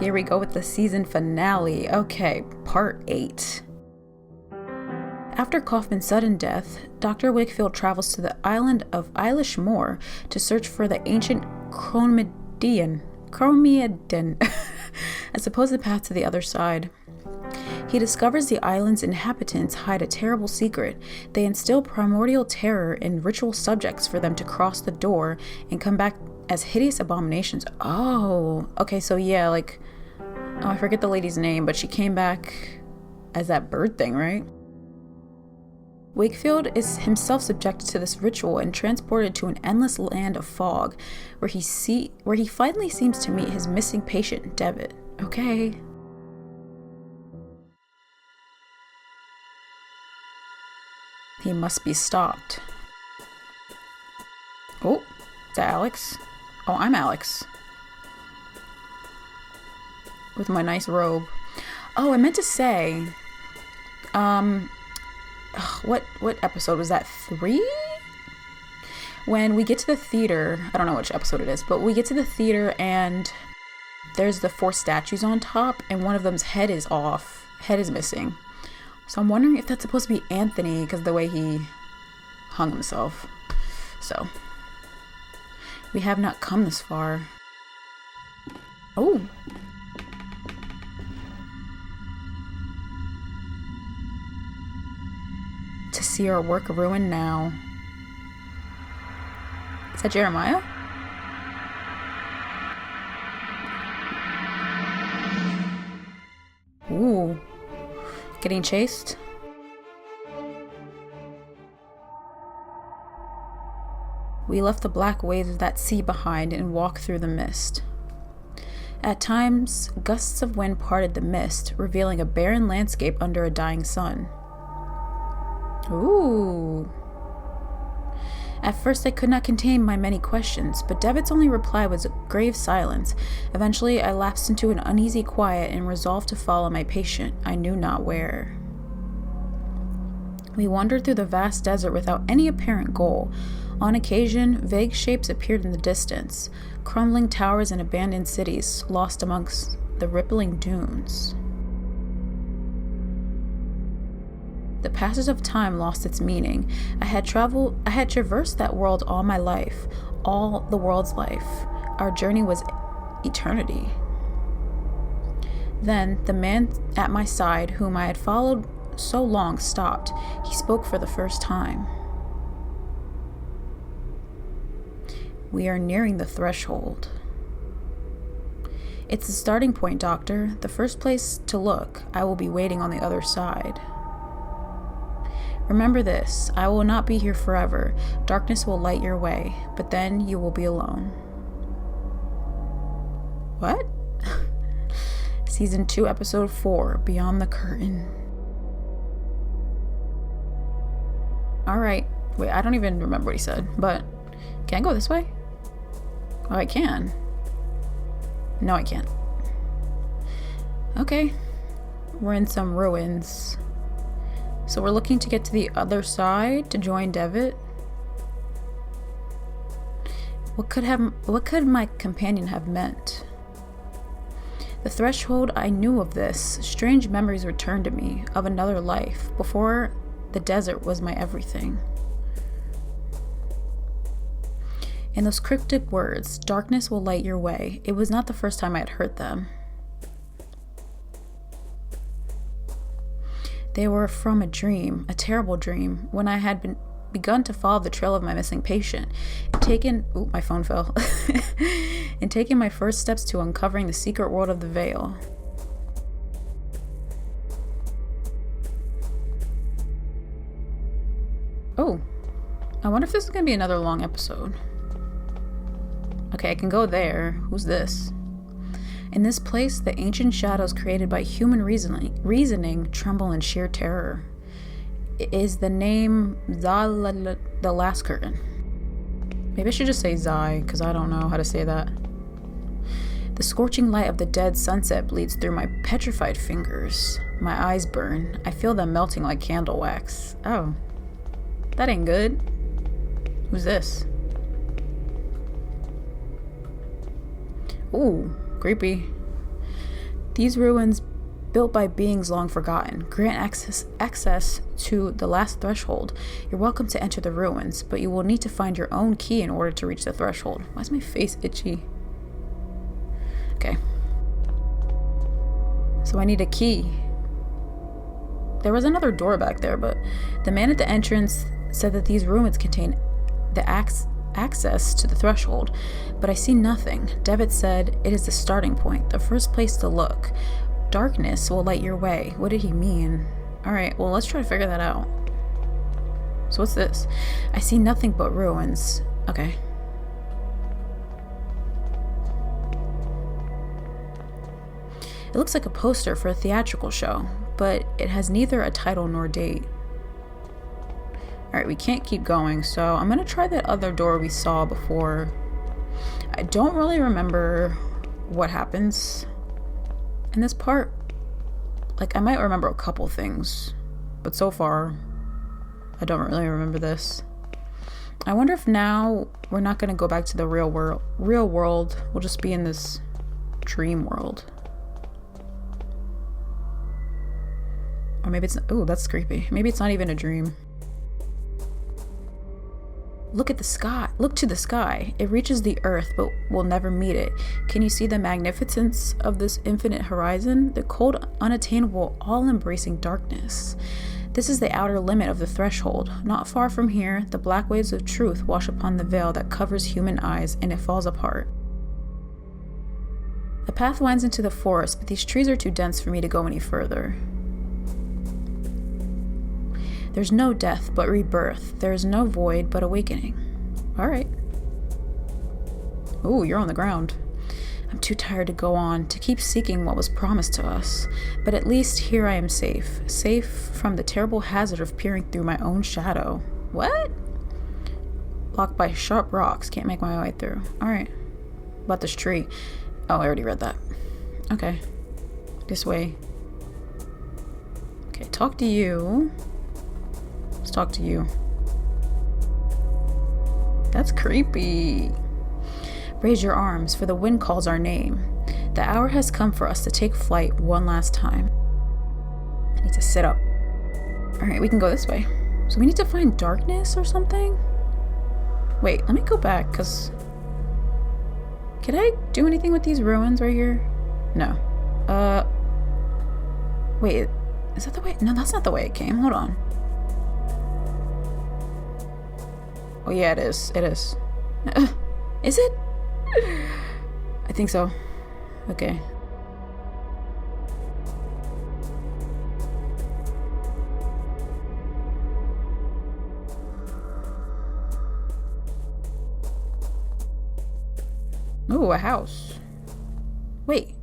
Here we go with the season finale. Okay, part 8. After Kaufman's sudden death, Dr. Wakefield travels to the island of Eilish Moor to search for the ancient Chromidian, a supposed path to the other side. He discovers the island's inhabitants hide a terrible secret. They instill primordial terror in ritual subjects for them to cross the door and come back as hideous abominations. Oh, okay, so yeah, I forget the lady's name, but she came back as that bird thing, right? Wakefield is himself subjected to this ritual and transported to an endless land of fog, where he finally seems to meet his missing patient, Devitt. Okay. He must be stopped. Oh, is that Alex? Oh, I'm Alex. With my nice robe. Oh, I meant to say, what episode was that? 3? When we get to the theater, I don't know which episode it is, but we get to the theater and there's the 4 statues on top and one of them's head is off. Head is missing. So I'm wondering if that's supposed to be Anthony because of the way he hung himself. So, we have not come this far. Oh. To see our work ruined now. Is that Jeremiah? Ooh. Getting chased? We left the black waves of that sea behind and walked through the mist. At times, gusts of wind parted the mist, revealing a barren landscape under a dying sun. Ooh. At first, I could not contain my many questions, but Devitt's only reply was a grave silence. Eventually, I lapsed into an uneasy quiet and resolved to follow my patient, I knew not where. We wandered through the vast desert without any apparent goal. On occasion, vague shapes appeared in the distance, crumbling towers and abandoned cities lost amongst the rippling dunes. The passage of time lost its meaning. I had traversed that world all my life, all the world's life. Our journey was eternity. Then, the man at my side, whom I had followed so long, stopped. He spoke for the first time. We are nearing the threshold. It's the starting point, Doctor. The first place to look. I will be waiting on the other side. Remember this, I will not be here forever. Darkness will light your way, but then you will be alone. What? Season 2, Episode 4, Beyond the Curtain. Alright, wait, I don't even remember what he said, but can I go this way? Oh, I can. No, I can't. Okay, we're in some ruins. So we're looking to get to the other side to join Devitt. What could my companion have meant? The threshold, I knew of this. Strange memories returned to me of another life. Before, the desert was my everything. And those cryptic words, darkness will light your way. It was not the first time I had heard them. They were from a dream, a terrible dream, when I had begun to follow the trail of my missing patient, my phone fell, and taken my first steps to uncovering the secret world of the Veil. Oh, I wonder if this is going to be another long episode. Okay, I can go there. Who's this? In this place, the ancient shadows created by human reasoning tremble in sheer terror. Is the name the last curtain? Maybe I should just say Zai, because I don't know how to say that. The scorching light of the dead sunset bleeds through my petrified fingers. My eyes burn. I feel them melting like candle wax. Oh, that ain't good. Who's this? Ooh, creepy. These ruins, built by beings long forgotten, grant access to the last threshold. You're welcome to enter the ruins, but you will need to find your own key in order to reach the threshold. Why is my face itchy? Okay. So I need a key. There was another door back there, but the man at the entrance said that these ruins contain the access to the threshold, but I see nothing. Devitt said it is the starting point, the first place to look. Darkness will light your way. What did he mean? Alright, well, let's try to figure that out. So what's this? I see nothing but ruins. Okay. It looks like a poster for a theatrical show, but it has neither a title nor date. Alright, we can't keep going, so I'm gonna try that other door we saw before. I don't really remember what happens in this part. Like, I might remember a couple things, but so far, I don't really remember this. I wonder if now we're not gonna go back to the real world. We'll just be in this dream world. Or maybe it's, oh, that's creepy. Maybe it's not even a dream. Look at the sky. Look to the sky. It reaches the earth, but will never meet it. Can you see the magnificence of this infinite horizon? The cold, unattainable, all-embracing darkness. This is the outer limit of the threshold. Not far from here, the black waves of truth wash upon the veil that covers human eyes, and it falls apart. The path winds into the forest, but these trees are too dense for me to go any further. There's no death but rebirth. There is no void but awakening. Alright. Ooh, you're on the ground. I'm too tired to go on, to keep seeking what was promised to us. But at least here I am safe. Safe from the terrible hazard of peering through my own shadow. What? Blocked by sharp rocks. Can't make my way through. Alright. About this tree. Oh, I already read that. Okay. This way. Okay, talk to you. Let's talk to you. That's creepy. Raise your arms, for the wind calls our name. The hour has come for us to take flight one last time. I need to sit up. Alright, we can go this way. So we need to find darkness or something? Wait, let me go back, because... Can I do anything with these ruins right here? No. Wait, is that the way? No, that's not the way it came. Hold on. Oh yeah, it is. It is. Is it? I think so. Okay. Ooh, a house. Wait,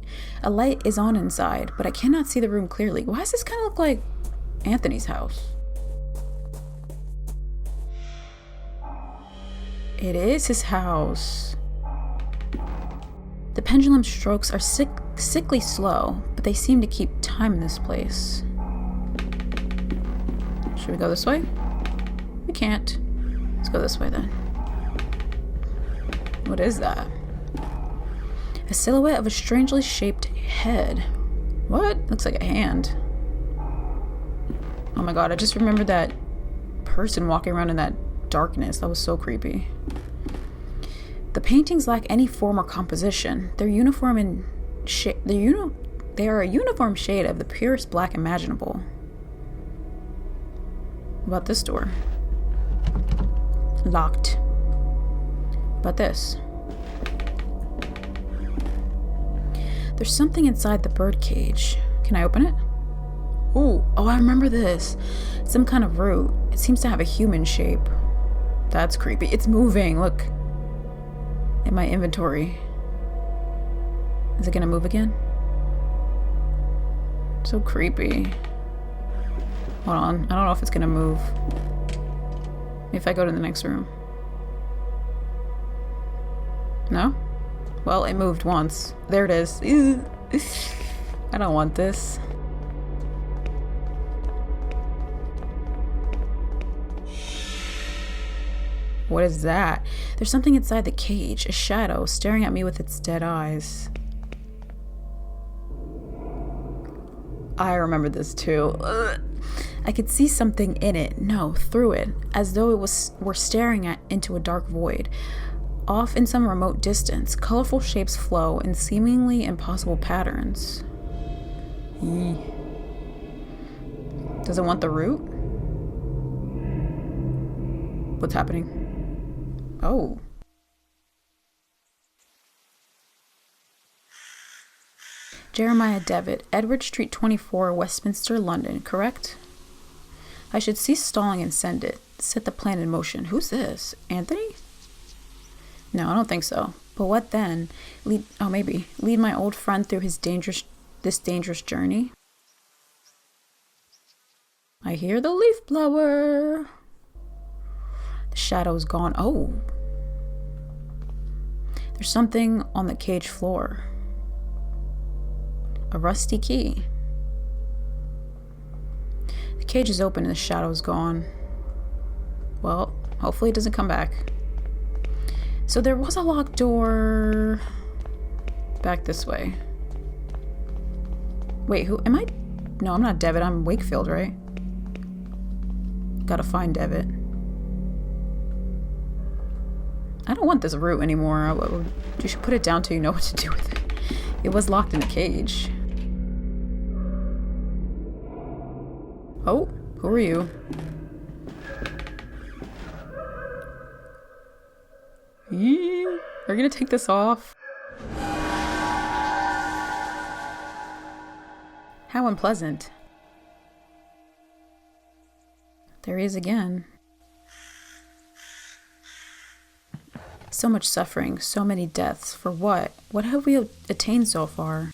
a light is on inside, but I cannot see the room clearly. Why does this kind of look like Anthony's house? It is his house. The pendulum strokes are sickly slow, but they seem to keep time in this place. Should we go this way? We can't. Let's go this way then. What is that? A silhouette of a strangely shaped head. What? Looks like a hand. Oh my god, I just remembered that person walking around in that darkness. That was so creepy. The paintings lack any form or composition. They're uniform in shade. They are a uniform shade of the purest black imaginable. What about this door? Locked. What about this? There's something inside the bird cage. Can I open it? Ooh, oh, I remember this. Some kind of root. It seems to have a human shape. That's creepy. It's moving. Look. In my inventory. Is it gonna move again? So creepy. Hold on. I don't know if it's gonna move. If I go to the next room. No? Well, it moved once. There it is. I don't want this. What is that? There's something inside the cage, a shadow, staring at me with its dead eyes. I remember this too. Ugh. I could see something in it, no, through it, as though were staring into a dark void. Off in some remote distance, colorful shapes flow in seemingly impossible patterns. Does it want the root? What's happening? Oh. Jeremiah Devitt, Edward Street 24, Westminster, London, correct? I should cease stalling and send it. Set the plan in motion. Who's this? Anthony? No, I don't think so. But what then? Maybe. Lead my old friend through this dangerous journey? I hear the leaf blower. The shadow's gone. Oh. There's something on the cage floor. A rusty key. The cage is open and the shadow's gone. Well, hopefully it doesn't come back. So there was a locked door back this way. Wait, who am I? No, I'm not Devitt. I'm Wakefield, right? Gotta find Devitt. I don't want this root anymore. You should put it down till you know what to do with it. It was locked in a cage. Oh, who are you? Are you gonna take this off? How unpleasant. There he is again. So much suffering, so many deaths. For what? What have we attained so far?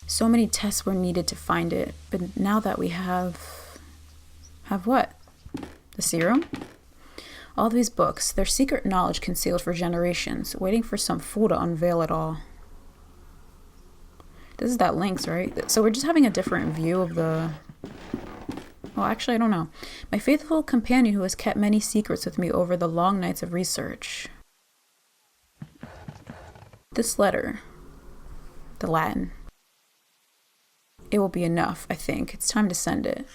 So many tests were needed to find it, but now that we have what? The serum? All these books, their secret knowledge concealed for generations, waiting for some fool to unveil it all. This is that Lynx, right? So we're just having a different view of the... Well, actually, I don't know. My faithful companion who has kept many secrets with me over the long nights of research. This letter. The Latin. It will be enough, I think. It's time to send it.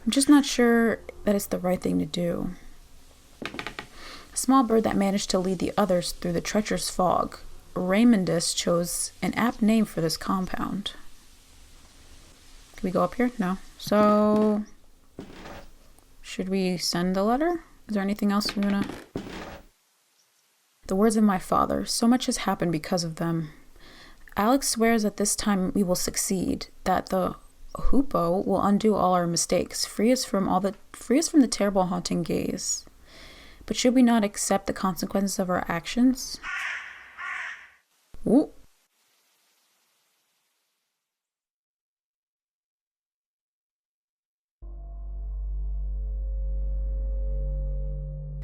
I'm just not sure that it's the right thing to do. A small bird that managed to lead the others through the treacherous fog. Raymondus chose an apt name for this compound. Can we go up here? No. So, should we send the letter? Is there anything else we wanna... The words of my father. So much has happened because of them. Alex swears that this time we will succeed, that the Hoopoe will undo all our mistakes, free us from the terrible haunting gaze. But should we not accept the consequences of our actions? Ooh.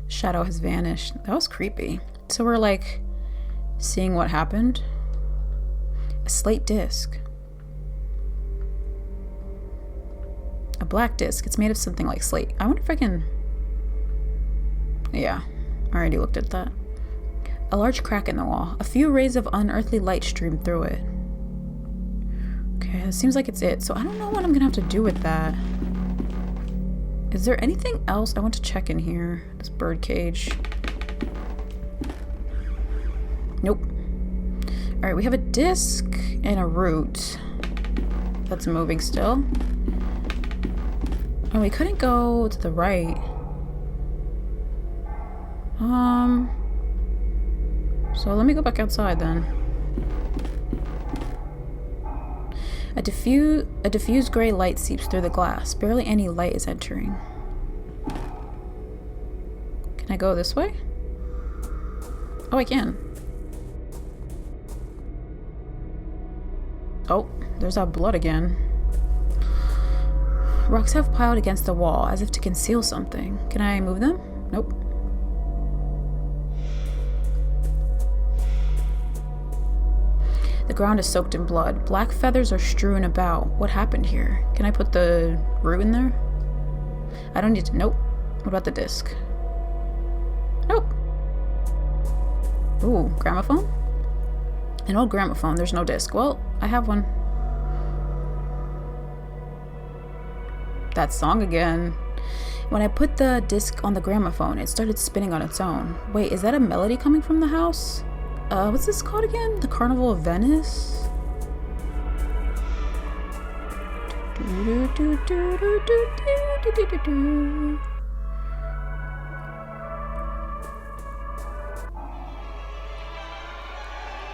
Shadow has vanished. That was creepy. So we're like seeing what happened. A slate disc. A black disc. It's made of something like slate. I wonder if I can... Yeah, I already looked at that. A large crack in the wall. A few rays of unearthly light stream through it. Okay, it seems like it's it. So I don't know what I'm gonna have to do with that. Is there anything else? I want to check in here. This bird cage. Nope. Alright, we have a disc and a root. That's moving still. And we couldn't go to the right. So let me go back outside then. A diffused gray light seeps through the glass. Barely any light is entering. Can I go this way? Oh, I can. Oh, there's that blood again. Rocks have piled against the wall, as if to conceal something. Can I move them? Nope. The ground is soaked in blood. Black feathers are strewn about. What happened here? Can I put the root in there? I don't need to... Nope. What about the disc? Nope. Ooh, gramophone? An old gramophone. There's no disc. Well, I have one. That song again. When I put the disc on the gramophone, it started spinning on its own. Wait, is that a melody coming from the house? What's this called again? The Carnival of Venice?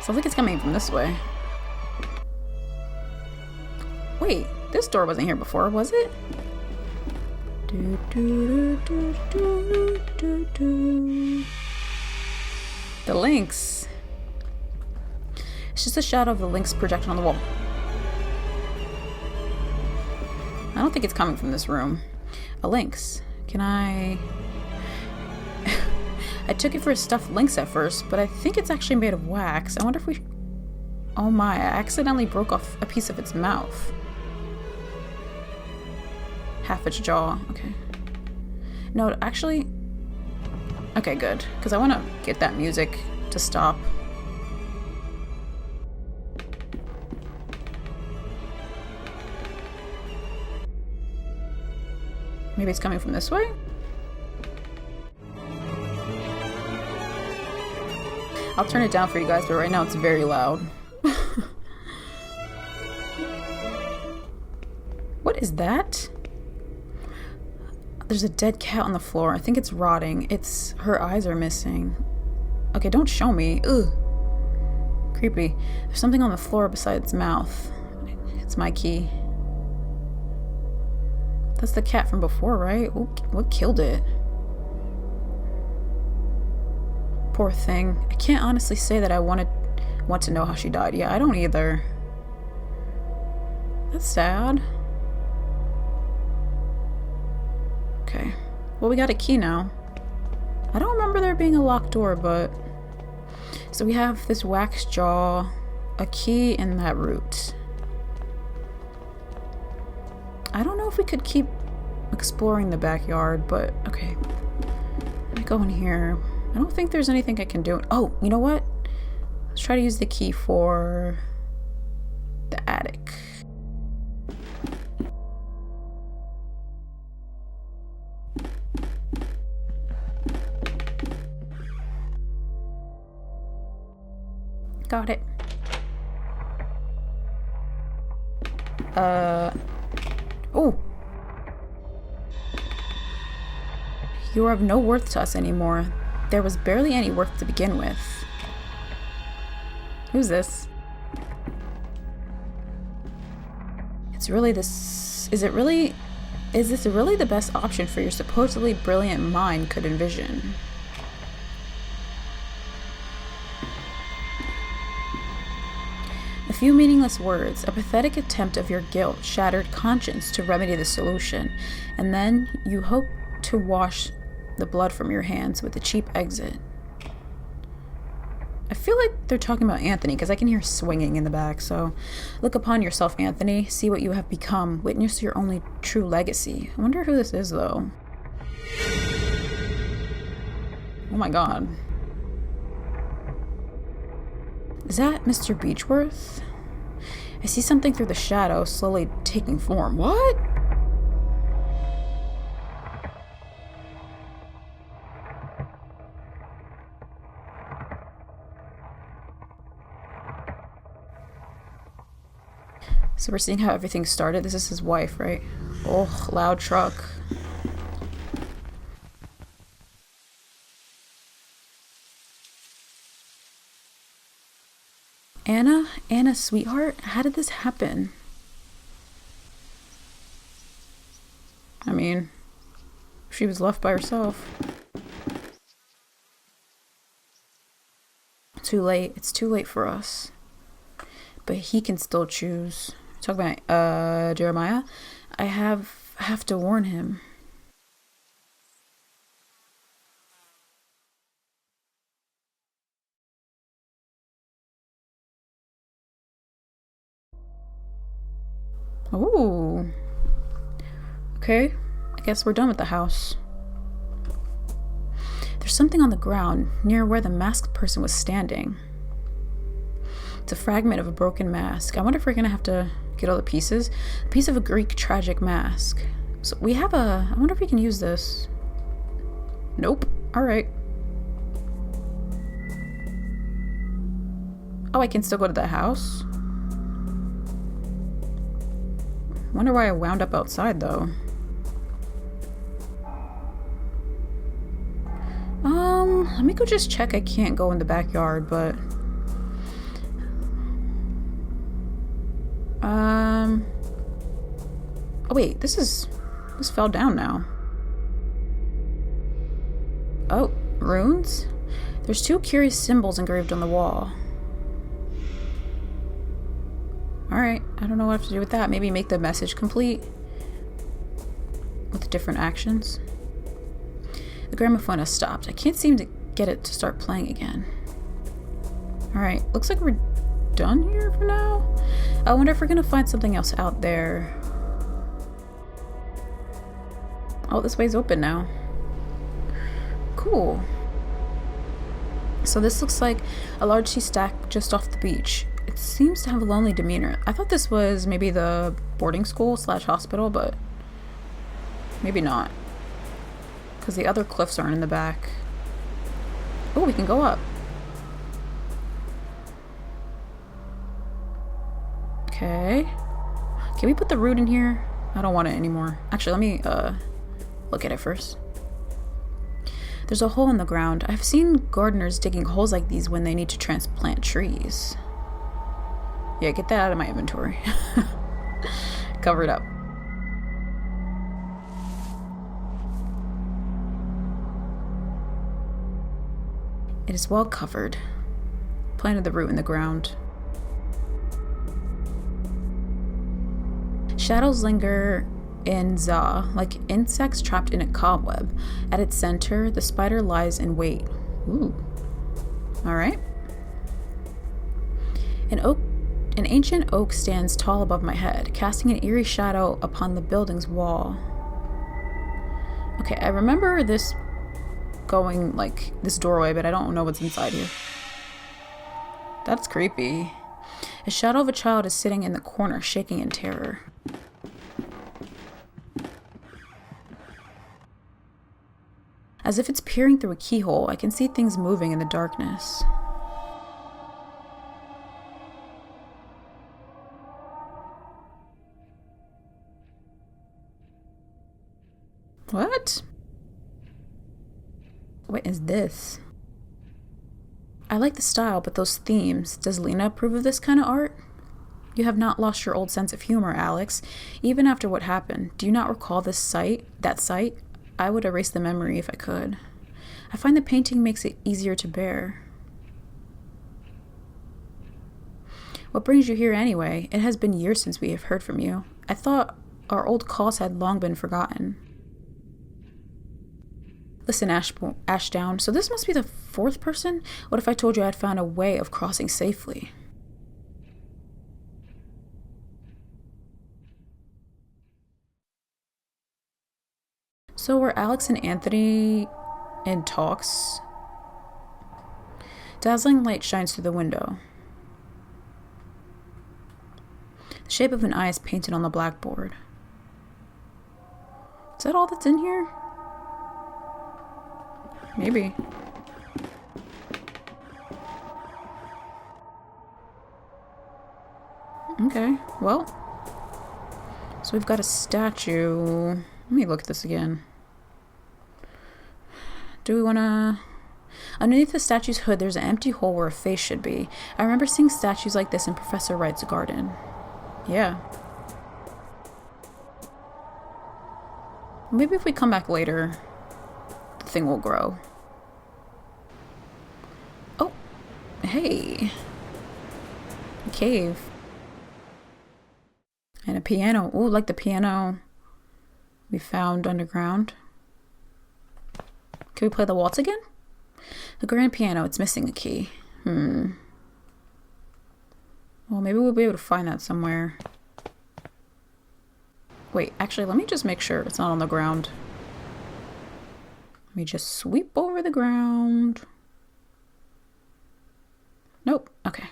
Sounds like it's coming from this way. Wait, this door wasn't here before, was it? The lynx. It's just a shadow of the lynx projected on the wall. I don't think it's coming from this room. A lynx. Can I... I took it for a stuffed lynx at first, but I think it's actually made of wax. I wonder if we... Oh my, I accidentally broke off a piece of its mouth. Half its jaw. Okay. No, actually... Okay, good. Because I want to get that music to stop. Maybe it's coming from this way? I'll turn it down for you guys, but right now it's very loud. What is that? There's a dead cat on the floor. I think it's rotting. Her eyes are missing. Okay, don't show me. Ugh. Creepy. There's something on the floor beside its mouth. It's my key. That's the cat from before, right? What killed it? Poor thing. I can't honestly say that I want to know how she died. Yeah, I don't either. That's sad. Okay. Well, we got a key now. I don't remember there being a locked door, but... So we have this wax jaw, a key, and that root. I don't know if we could keep exploring the backyard, but okay. Let me go in here. I don't think there's anything I can do. Oh, you know what? Let's try to use the key for the attic. Got it. Oh! You are of no worth to us anymore. There was barely any worth to begin with. Who's this? Is this really the best option for your supposedly brilliant mind could envision? A few meaningless words, a pathetic attempt of your guilt-shattered conscience to remedy the solution, and then you hope to wash the blood from your hands with a cheap exit. I feel like they're talking about Anthony because I can hear swinging in the back, so look upon yourself, Anthony. See what you have become. Witness your only true legacy. I wonder who this is, though. Oh my god. Is that Mr. Beechworth? I see something through the shadow slowly taking form. What? So we're seeing how everything started. This is his wife, right? Oh, loud truck. Anna, sweetheart, how did this happen? I mean, she was left by herself. Too late. It's too late for us. But he can still choose. Talk about Jeremiah. I have to warn him. Ooh. Okay. I guess we're done with the house. There's something on the ground near where the masked person was standing. It's a fragment of a broken mask. I wonder if we're gonna have to get all the pieces. A piece of a Greek tragic mask. So we have a... I wonder if we can use this. Nope. Alright. Oh, I can still go to the house? Wonder why I wound up outside, though. Let me go just check. I can't go in the backyard, but... Oh, wait. This fell down now. Oh, runes? There's 2 curious symbols engraved on the wall. Alright, I don't know what I have to do with that. Maybe make the message complete with different actions. The gramophone has stopped. I can't seem to get it to start playing again. Alright, looks like we're done here for now. I wonder if we're gonna find something else out there. Oh, this way's open now. Cool. So this looks like a large sea stack just off the beach. It seems to have a lonely demeanor. I thought this was maybe the boarding school / hospital, but maybe not. Because the other cliffs aren't in the back. Oh, we can go up. Okay. Can we put the root in here? I don't want it anymore. Actually, let me look at it first. There's a hole in the ground. I've seen gardeners digging holes like these when they need to transplant trees. Yeah, get that out of my inventory. Cover it up. It is well covered. Planted the root in the ground. Shadows linger in Za, like insects trapped in a cobweb. At its center, the spider lies in wait. Ooh. Alright. An ancient oak stands tall above my head, casting an eerie shadow upon the building's wall. Okay, I remember this going, like, this doorway, but I don't know what's inside here. That's creepy. A shadow of a child is sitting in the corner, shaking in terror. As if it's peering through a keyhole, I can see things moving in the darkness. What? What is this? I like the style, but those themes. Does Lena approve of this kind of art? You have not lost your old sense of humor, Alex. Even after what happened, do you not recall that sight? I would erase the memory if I could. I find the painting makes it easier to bear. What brings you here anyway? It has been years since we have heard from you. I thought our old calls had long been forgotten. Listen, Ashdown, so this must be the 4th person? What if I told you I had found a way of crossing safely? So were Alex and Anthony in talks? Dazzling light shines through the window. The shape of an eye is painted on the blackboard. Is that all that's in here? Maybe. Okay, well. So we've got a statue. Let me look at this again. Do we want to... Underneath the statue's hood, there's an empty hole where a face should be. I remember seeing statues like this in Professor Wright's garden. Yeah. Maybe if we come back later, the thing will grow. Oh, hey. A cave. And a piano. Ooh, like the piano we found underground. Can we play the waltz again? The grand piano, it's missing a key. Well, maybe we'll be able to find that somewhere. Wait, actually, let me just make sure it's not on the ground. Let me just sweep over the ground. Nope. Okay.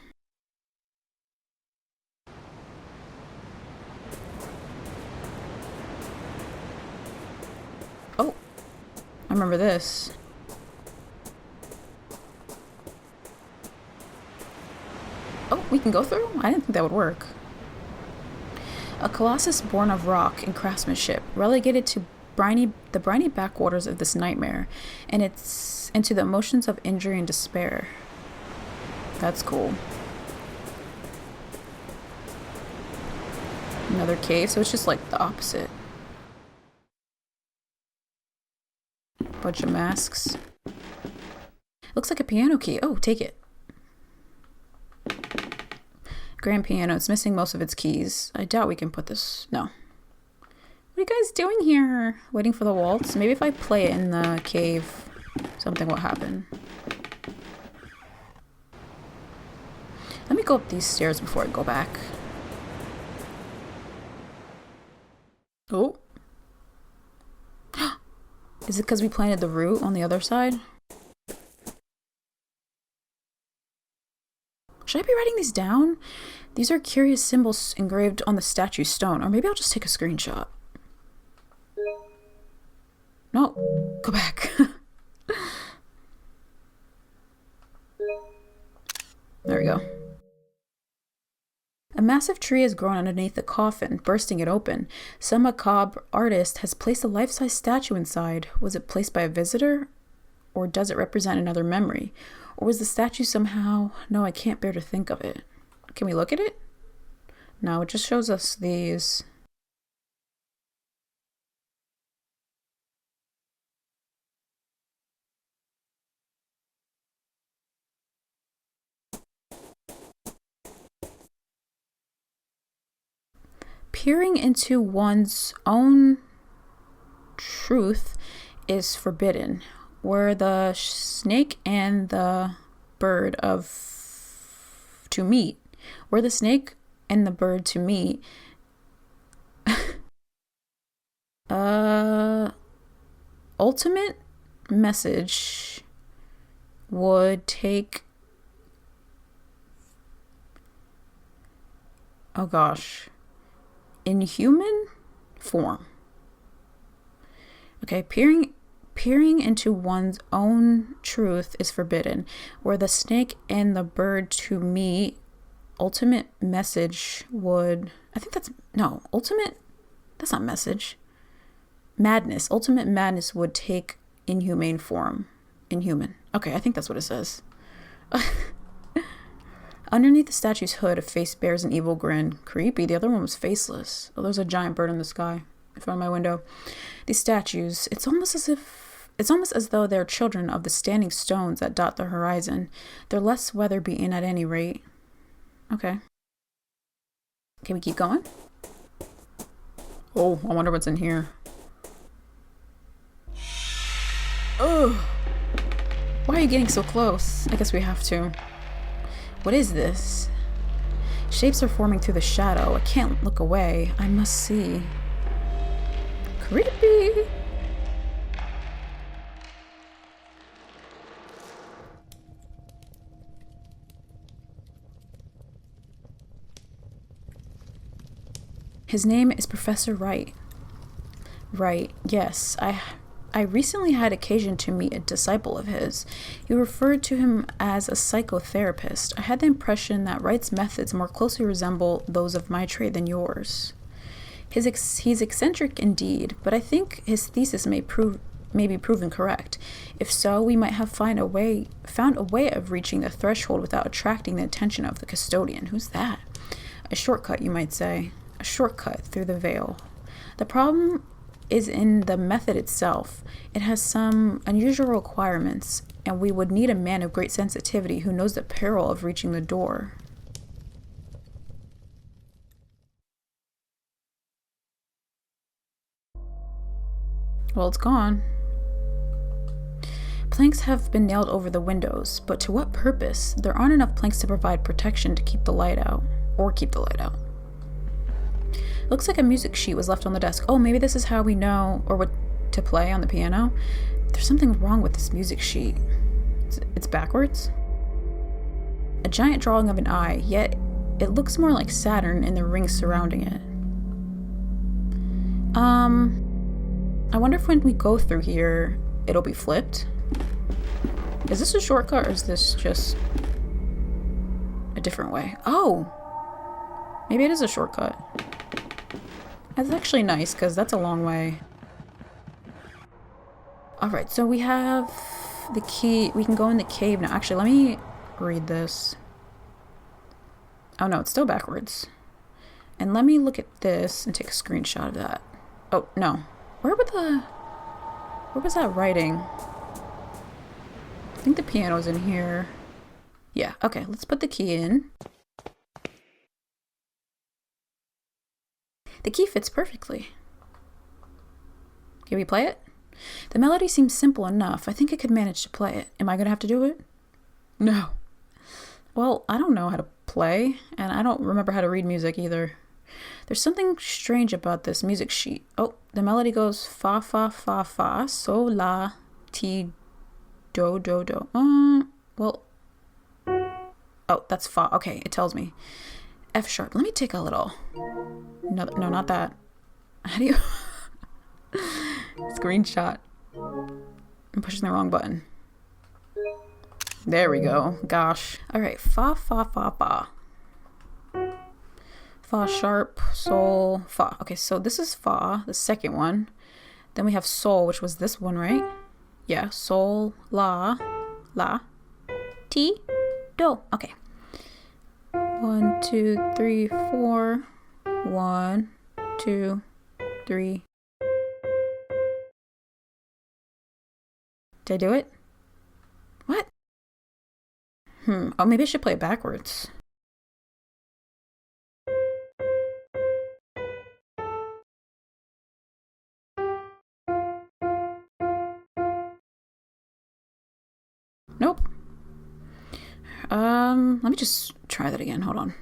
remember this. Oh, we can go through? I didn't think that would work. A colossus born of rock and craftsmanship, relegated to the briny backwaters of this nightmare, and it's into the emotions of injury and despair. That's cool. Another cave, so it's just like the opposite. Bunch of masks. Looks like a piano key. Oh, take it. Grand piano. It's missing most of its keys. I doubt we can put this. No. What are you guys doing here? Waiting for the waltz? Maybe if I play it in the cave, something will happen. Let me go up these stairs before I go back. Oh. Is it because we planted the root on the other side? Should I be writing these down? These are curious symbols engraved on the statue stone. Or maybe I'll just take a screenshot. No, go back. There we go. A massive tree has grown underneath the coffin, bursting it open. Some macabre artist has placed a life-size statue inside. Was it placed by a visitor? Or does it represent another memory? Or was the statue somehow... No, I can't bear to think of it. Can we look at it? No, it just shows us these. Peering into one's own truth is forbidden. Were the snake and the bird to meet? Were the snake and the bird to meet? Ultimate message would take... Oh gosh. In human form. Okay, peering into one's own truth is forbidden. Were the snake and the bird to meet, ultimate message would... I think that's... No, ultimate... That's not message. Madness. Ultimate madness would take inhumane form. Inhuman. Okay, I think that's what it says. Underneath the statue's hood, a face bears an evil grin. Creepy. The other one was faceless. Oh, there's a giant bird in the sky in front of my window. These statues, it's almost as though they're children of the standing stones that dot the horizon. They're less weather-beaten at any rate. Okay. Can we keep going? Oh, I wonder what's in here. Ugh. Why are you getting so close? I guess we have to. What is this? Shapes are forming through the shadow. I can't look away. I must see. Creepy. His name is Professor Wright. Right, yes. I recently had occasion to meet a disciple of his. He referred to him as a psychotherapist. I had the impression that Wright's methods more closely resemble those of my trade than yours. He's eccentric indeed, but I think his thesis may be proven correct. If so, we might have found a way of reaching the threshold without attracting the attention of the custodian. Who's that? A shortcut, you might say. A shortcut through the veil. The problem is in the method itself. It has some unusual requirements, and we would need a man of great sensitivity who knows the peril of reaching the door. Well, it's gone. Planks have been nailed over the windows, but to what purpose? There aren't enough planks to provide protection to keep the light out. Or keep the light out. Looks like a music sheet was left on the desk. Oh, maybe this is how we know, or what to play on the piano. There's something wrong with this music sheet. It's backwards. A giant drawing of an eye, yet it looks more like Saturn and the rings surrounding it. I wonder if when we go through here, it'll be flipped. Is this a shortcut or is this just a different way? Oh! Maybe it is a shortcut. That's actually nice because that's a long way. Alright, so we have the key. We can go in the cave now. Actually, let me read this. Oh no, it's still backwards. And let me look at this and take a screenshot of that. Oh, no. Where was that writing? I think the piano's in here. Yeah, okay, let's put the key in. The key fits perfectly. Can we play it? The melody seems simple enough. I think I could manage to play it. Am I gonna have to do it? No. Well, I don't know how to play, and I don't remember how to read music either. There's something strange about this music sheet. Oh, the melody goes fa, fa, fa, fa, sol, la, ti, do, do, do. Well, oh, that's fa. Okay, it tells me. F sharp. Let me take a little. No, not that. How do you... Screenshot. I'm pushing the wrong button. There we go. Gosh. Alright, fa, fa, fa, fa. Fa sharp, sol, fa. Okay, so this is fa, the second one. Then we have sol, which was this one, right? Yeah, sol, la, ti, do. Okay. 1, 2, 3, 4. 1, 2, 3. Did I do it? What? Oh, maybe I should play it backwards. Nope. Let me just try that again. Hold on.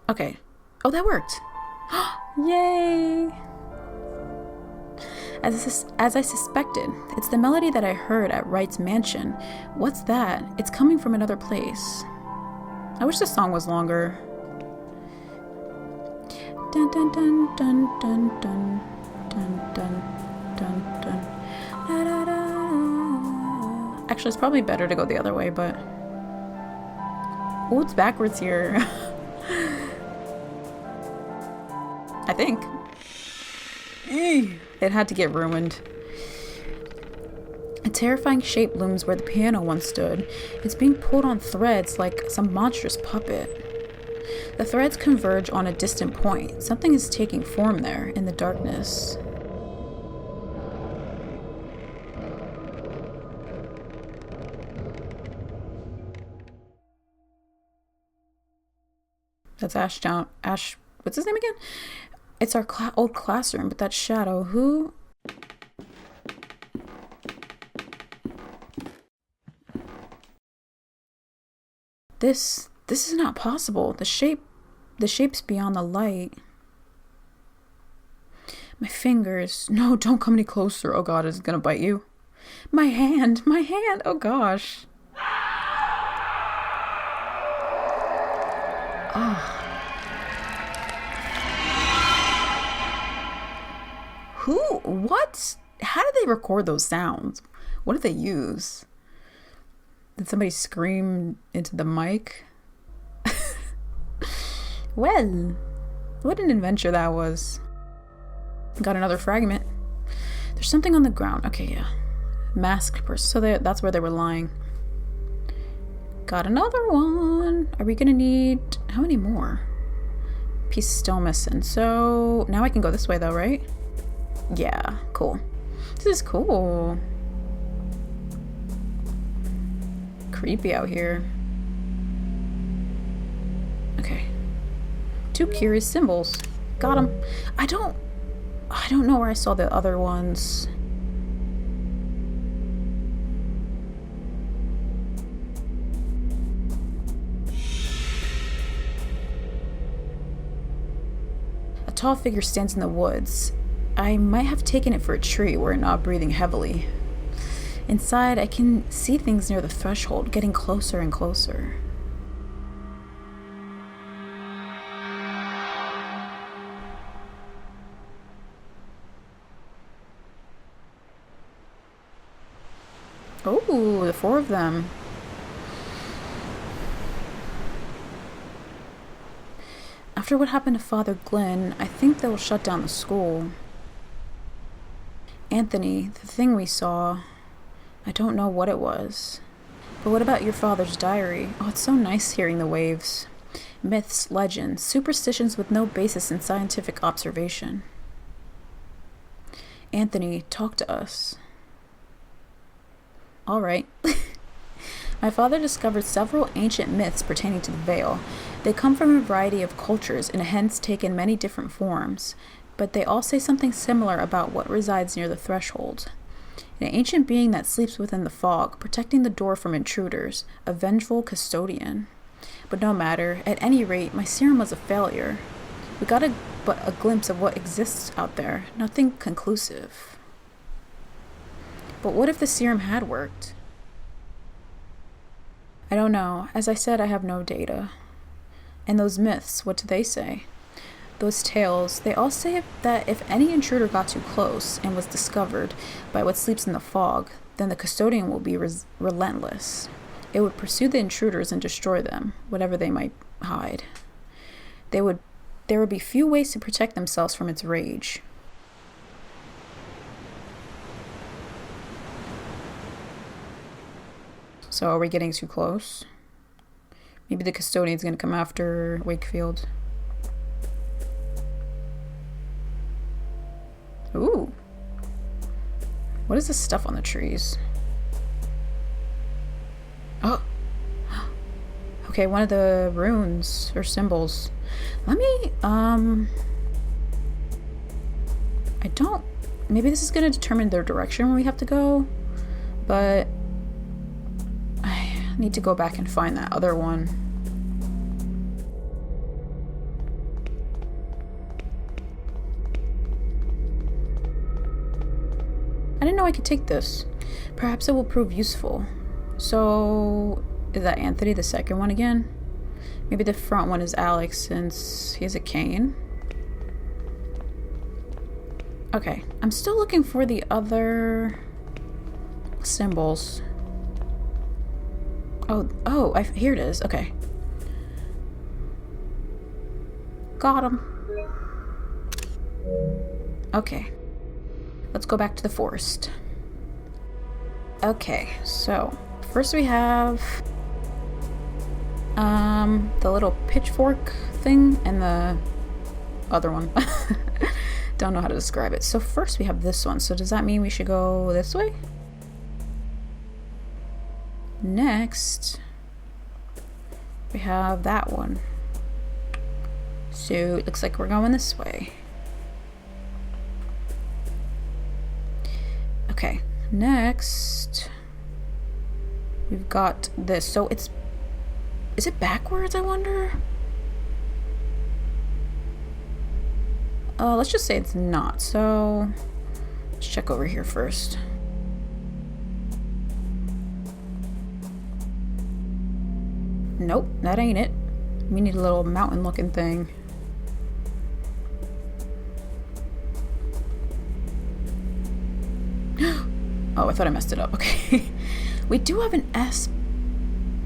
Okay. Oh, that worked. Yay! As I suspected, it's the melody that I heard at Wright's mansion. What's that? It's coming from another place. I wish the song was longer. Dun dun dun dun dun dun dun dun dun dun. Da, da, da. Actually, it's probably better to go the other way, but... Oh, it's backwards here. I think. It had to get ruined. A terrifying shape looms where the piano once stood. It's being pulled on threads like some monstrous puppet. The threads converge on a distant point. Something is taking form there in the darkness. That's Ash, what's his name again? It's our old classroom, but that shadow, who? This is not possible. The shape's beyond the light. My fingers. No, don't come any closer. Oh God, is it gonna bite you? My hand, oh gosh. Oh. What? How did they record those sounds? What did they use? Did somebody scream into the mic? Well, what an adventure that was. Got another fragment. There's something on the ground. Okay, yeah. Masked person. So that's where they were lying. Got another one. Are we gonna need... How many more? Piece still missing. So now I can go this way though, right? Yeah, cool. This is cool. Creepy out here. Okay. 2 curious symbols. Got them. I don't know where I saw the other ones. A tall figure stands in the woods. I might have taken it for a tree were it not breathing heavily. Inside, I can see things near the threshold, getting closer and closer. Oh, the 4 of them. After what happened to Father Glenn, I think they'll shut down the school. Anthony, the thing we saw, I don't know what it was. But what about your father's diary? Oh, it's so nice hearing the waves. Myths, legends, superstitions with no basis in scientific observation. Anthony, talk to us. All right. My father discovered several ancient myths pertaining to the veil. They come from a variety of cultures and hence taken many different forms, but they all say something similar about what resides near the threshold. An ancient being that sleeps within the fog, protecting the door from intruders, a vengeful custodian. But no matter, at any rate, my serum was a failure. We got but a glimpse of what exists out there, nothing conclusive. But what if the serum had worked? I don't know. As I said, I have no data. And those myths, what do they say? Those tales, they all say that if any intruder got too close and was discovered by what sleeps in the fog, then the custodian will be relentless. It would pursue the intruders and destroy them, whatever they might hide. There would be few ways to protect themselves from its rage. So are we getting too close? Maybe the custodian's gonna come after Wakefield. Ooh. What is this stuff on the trees? Oh. Okay, one of the runes or symbols. Let me, maybe this is gonna determine their direction where we have to go, but I need to go back and find that other one. I didn't know I could take this. Perhaps it will prove useful. So, is that Anthony, the second one again? Maybe the front one is Alex since he has a cane. Okay, I'm still looking for the other symbols. Here it is. Okay. Got him. Okay. Let's go back to the forest. Okay, so first we have the little pitchfork thing and the other one. Don't know how to describe it. So first we have this one. So does that mean we should go this way? Next we have that one. So it looks like we're going this way. Okay, next we've got this. So is it backwards, I wonder? Let's just say it's not. So let's check over here first. Nope, that ain't it. We need a little mountain looking thing. Oh, I thought I messed it up. Okay. We do have an S.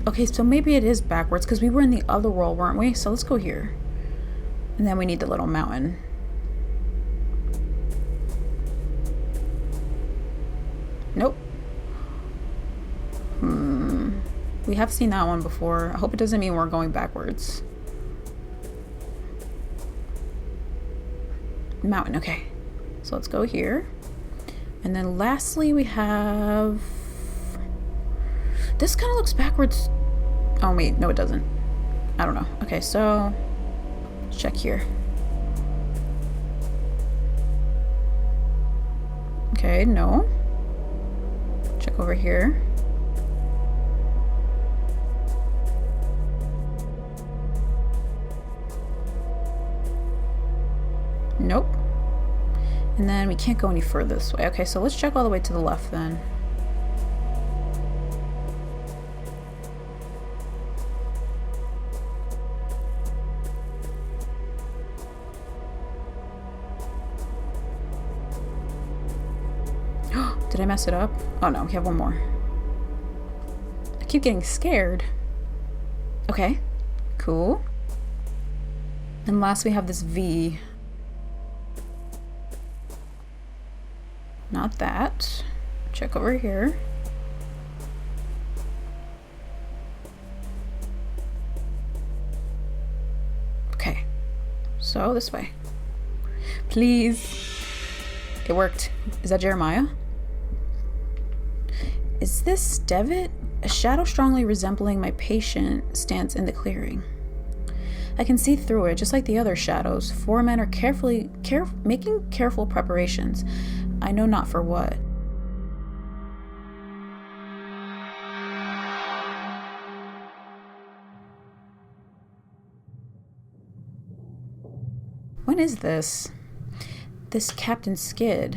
Okay, so maybe it is backwards because we were in the other world, weren't we? So let's go here. And then we need the little mountain. Nope. We have seen that one before. I hope it doesn't mean we're going backwards. Mountain, okay. So let's go here. And then lastly we have... This kind of looks backwards. Oh wait, no it doesn't. I don't know. Okay, so let's check here. Okay, no. Check over here. Nope. And then we can't go any further this way. Okay, so let's check all the way to the left then. Did I mess it up? Oh no, we have one more. keep getting scared. Okay, cool. And last we have this V. Not that. Check over here. Okay, so this way. Please. It worked. Is that Jeremiah? Is this Devitt? A shadow strongly resembling my patient stands in the clearing. I can see through it, just like the other shadows. 4 men are making careful preparations. I know not for what. When is this? This Captain Skid.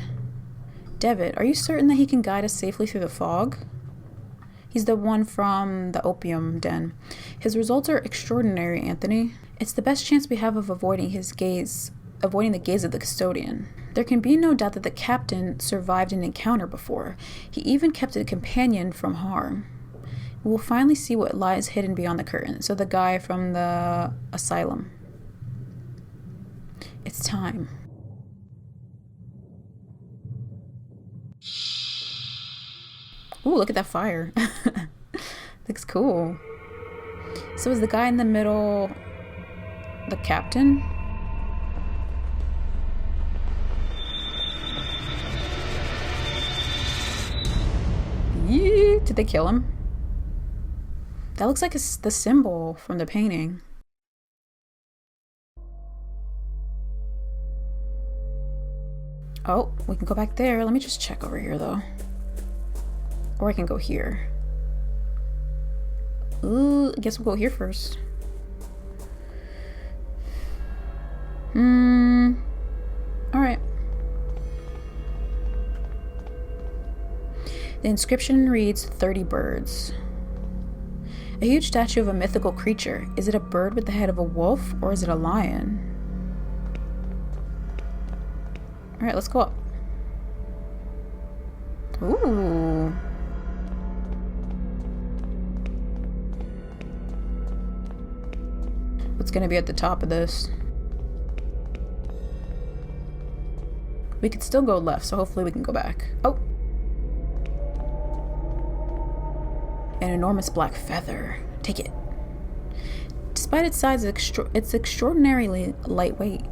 Devitt, are you certain that he can guide us safely through the fog? He's the one from the opium den. His results are extraordinary, Anthony. It's the best chance we have of avoiding the gaze of the custodian. There can be no doubt that the captain survived an encounter before. He even kept a companion from harm. We'll finally see what lies hidden beyond the curtain. So the guy from the asylum. It's time. Ooh, look at that fire. Looks cool. So is the guy in the middle the captain? Yee! Did they kill him? That looks like the symbol from the painting. Oh, we can go back there. Let me just check over here, though. Or I can go here. Ooh, I guess we'll go here first. Alright. The inscription reads 30 birds. A huge statue of a mythical creature. Is it a bird with the head of a wolf, or is it a lion? Alright, let's go up. Ooh. What's gonna be at the top of this? We could still go left, so hopefully we can go back. Oh! An enormous black feather. Take it. Despite its size, it's extraordinarily lightweight.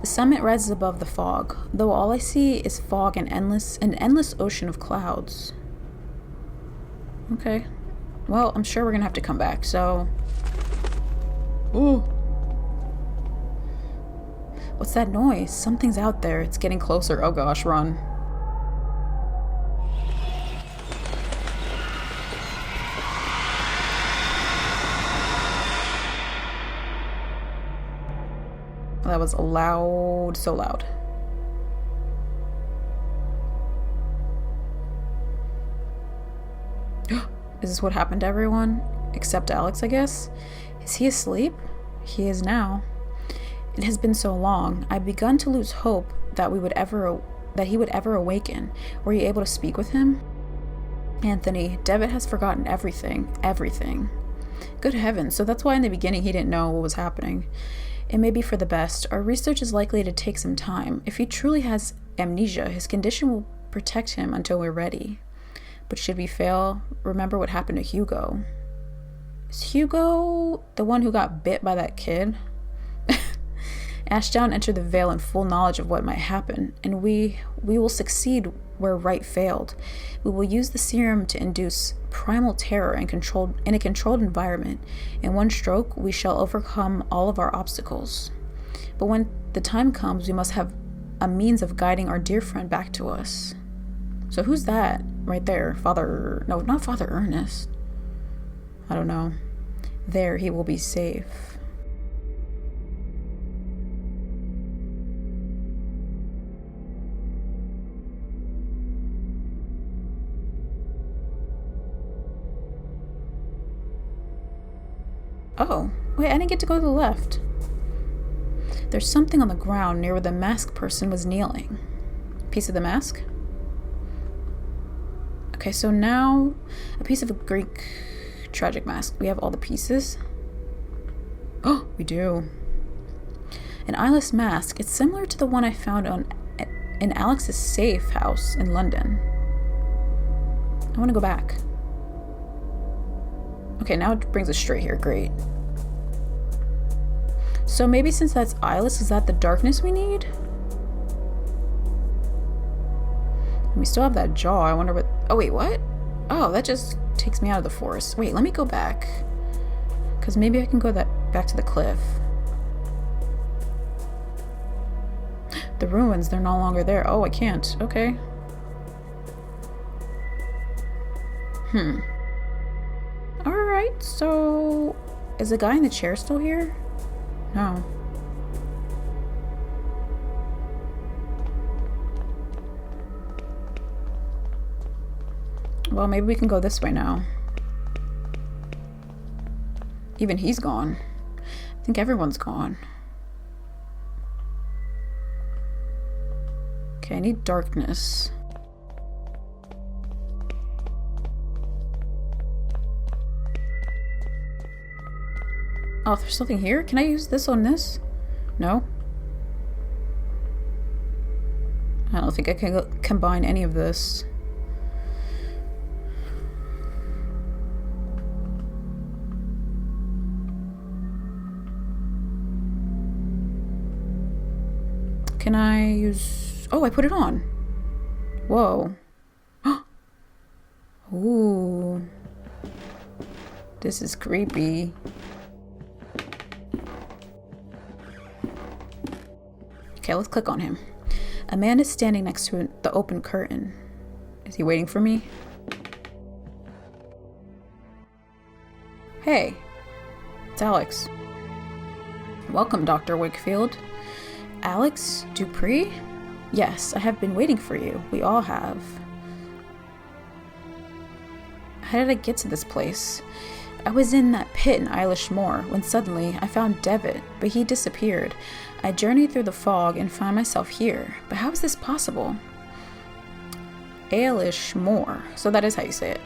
The summit rises above the fog, though all I see is fog and an endless ocean of clouds. Okay. Well, I'm sure we're gonna have to come back, so... Ooh. What's that noise? Something's out there. It's getting closer. Oh gosh, run. That was loud, so loud. Is this what happened to everyone? Except Alex, I guess? Is he asleep? He is now. It has been so long. I've begun to lose hope that he would ever awaken. Were you able to speak with him? Anthony, Devitt has forgotten everything. Everything. Good heavens, so that's why in the beginning he didn't know what was happening. It may be for the best. Our research is likely to take some time. If he truly has amnesia, his condition will protect him until we're ready. But should we fail, remember what happened to Hugo. Is Hugo the one who got bit by that kid? Ashdown entered the Vale in full knowledge of what might happen, and we will succeed where right failed. We will use the serum to induce primal terror in a controlled environment. In one stroke, we shall overcome all of our obstacles. But when the time comes, we must have a means of guiding our dear friend back to us. So who's that right there? No, not Father Ernest. I don't know. There he will be safe. Oh, wait, I didn't get to go to the left. There's something on the ground near where the masked person was kneeling. Piece of the mask? Okay, so now a piece of a Greek tragic mask. We have all the pieces. Oh, we do. An eyeless mask. It's similar to the one I found in Alex's safe house in London. I want to go back. Okay, now it brings us straight here. Great. So maybe since that's eyeless, is that the darkness we need? We still have that jaw. I wonder what... Oh, wait, what? Oh, that just takes me out of the forest. Wait, let me go back. Because maybe I can go back to the cliff. The ruins, they're no longer there. Oh, I can't. Okay. Alright, so... Is the guy in the chair still here? No. Well, maybe we can go this way now. Even he's gone. I think everyone's gone. Okay, I need darkness. Oh, there's something here? Can I use this on this? No? I don't think I can combine any of this. Can I use... Oh, I put it on. Whoa. Ooh. This is creepy. Okay, let's click on him. A man is standing next to the open curtain. Is he waiting for me? Hey. It's Alex. Welcome, Dr. Wakefield. Alex Dupree? Yes, I have been waiting for you. We all have. How did I get to this place? I was in that pit in Eilish Moor when suddenly I found Devitt, but he disappeared. I journeyed through the fog and found myself here. But how is this possible? Eilish Moor. So that is how you say it.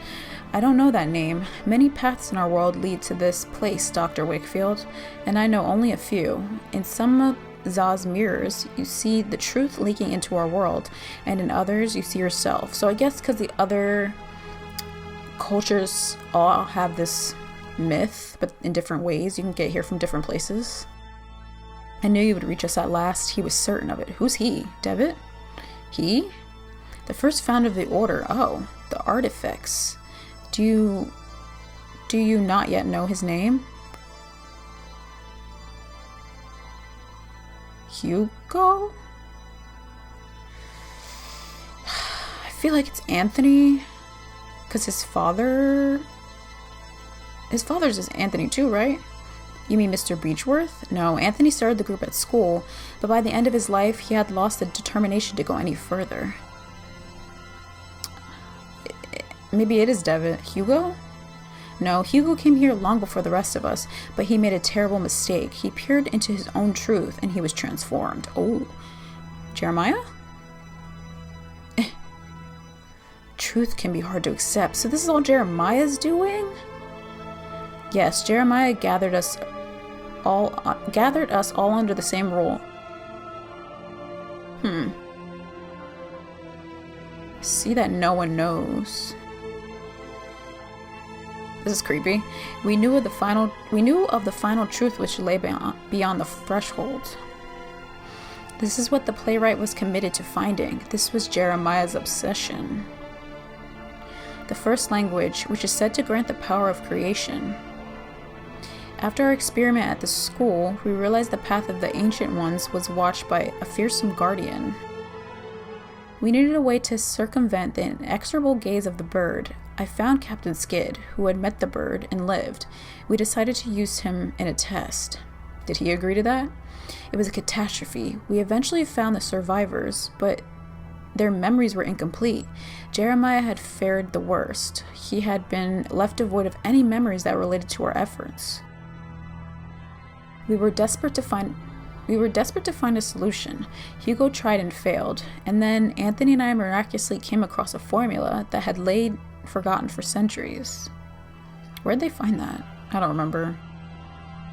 I don't know that name. Many paths in our world lead to this place, Dr. Wakefield, and I know only a few. In some of Za's mirrors, you see the truth leaking into our world, and in others, you see yourself. So I guess because the other cultures all have this myth, but in different ways, you can get here from different places. I knew you would reach us at last. He was certain of it. Who's he? Devitt? He? The first founder of the order. Oh, the artifacts. Do you not yet know his name? Hugo? I feel like it's Anthony, because his father's is Anthony too, right? You mean Mr. Beechworth? No, Anthony started the group at school, but by the end of his life, he had lost the determination to go any further. Maybe it is Devitt. Hugo? No, Hugo came here long before the rest of us, but he made a terrible mistake. He peered into his own truth, and he was transformed. Oh, Jeremiah? Truth can be hard to accept, so this is all Jeremiah's doing? Yes, Jeremiah gathered us all under the same rule. See that no one knows. This is creepy. We knew of the final truth which lay beyond the threshold. This is what the playwright was committed to finding. This was Jeremiah's obsession. The first language, which is said to grant the power of creation. After our experiment at the school, we realized the path of the Ancient Ones was watched by a fearsome guardian. We needed a way to circumvent the inexorable gaze of the bird. I found Captain Skid, who had met the bird and lived. We decided to use him in a test. Did he agree to that? It was a catastrophe. We eventually found the survivors, but their memories were incomplete. Jeremiah had fared the worst. He had been left devoid of any memories that related to our efforts. We were desperate to find We were desperate to find a solution. Hugo tried and failed, and then Anthony and I miraculously came across a formula that had laid forgotten for centuries. Where'd they find that? I don't remember.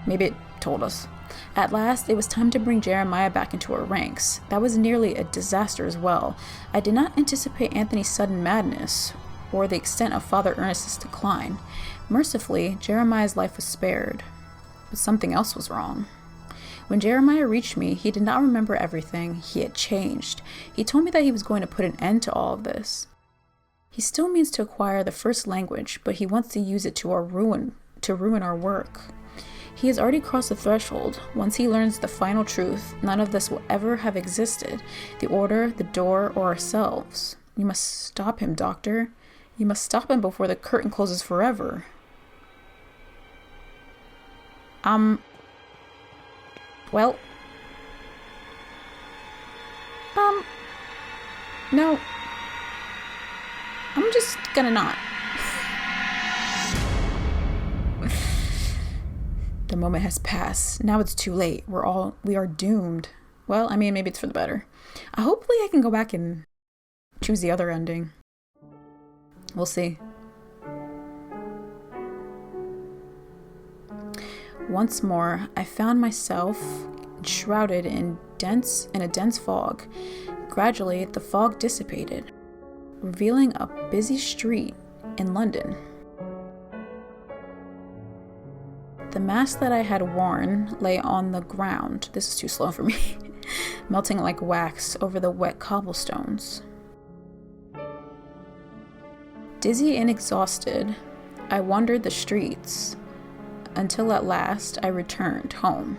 Maybe it told us. At last, it was time to bring Jeremiah back into our ranks. That was nearly a disaster as well. I did not anticipate Anthony's sudden madness, or the extent of Father Ernest's decline. Mercifully, Jeremiah's life was spared. But something else was wrong. When Jeremiah reached me, he did not remember everything. He had changed. He told me that he was going to put an end to all of this. He still means to acquire the first language, but he wants to use it to ruin our work. He has already crossed the threshold. Once he learns the final truth, none of this will ever have existed. The order, the door, or ourselves. You must stop him, Doctor. You must stop him before the curtain closes forever. Well. No. I'm just gonna not. The moment has passed. Now it's too late. We are doomed. Well, I mean, maybe it's for the better. Hopefully I can go back and choose the other ending. We'll see. Once more, I found myself shrouded in a dense fog. Gradually, the fog dissipated, revealing a busy street in London. The mask that I had worn lay on the ground. This is too slow for me. Melting like wax over the wet cobblestones. Dizzy and exhausted, I wandered the streets until at last I returned home.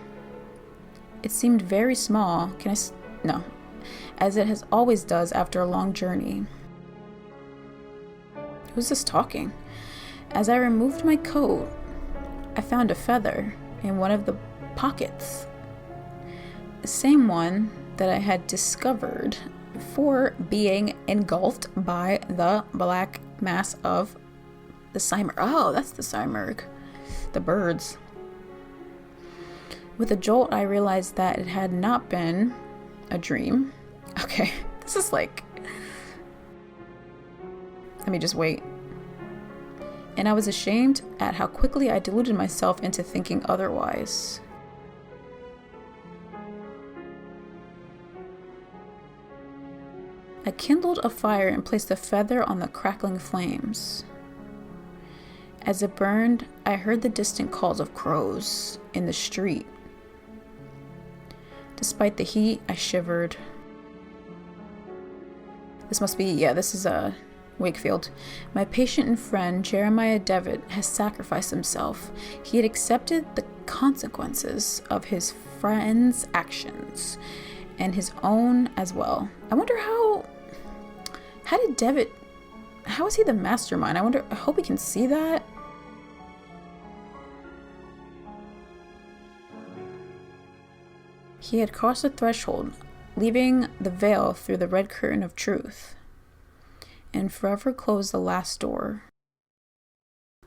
It seemed very small. No. As it has always does after a long journey. Who's this talking? As I removed my coat, I found a feather in one of the pockets. The same one that I had discovered before being engulfed by the black mass of the Simurgh. Oh, that's the Simurgh. The birds. With a jolt, I realized that it had not been a dream. Okay, this is like... Let me just wait. And I was ashamed at how quickly I deluded myself into thinking otherwise. I kindled a fire and placed the feather on the crackling flames. As it burned, I heard the distant calls of crows in the street. Despite the heat, I shivered. This is Wakefield. My patient and friend, Jeremiah Devitt, has sacrificed himself. He had accepted the consequences of his friend's actions, and his own as well. I wonder how did Devitt, how is he the mastermind? I hope we can see that. He had crossed the threshold, leaving the veil through the red curtain of truth, and forever closed the last door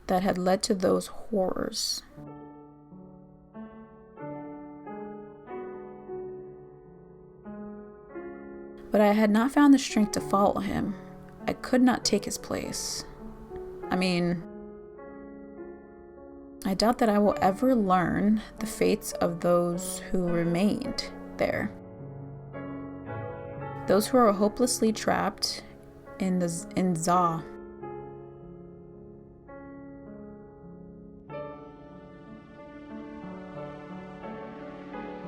that had led to those horrors. But I had not found the strength to follow him. I could not take his place. I mean, I doubt that I will ever learn the fates of those who remained there. Those who are hopelessly trapped in Za.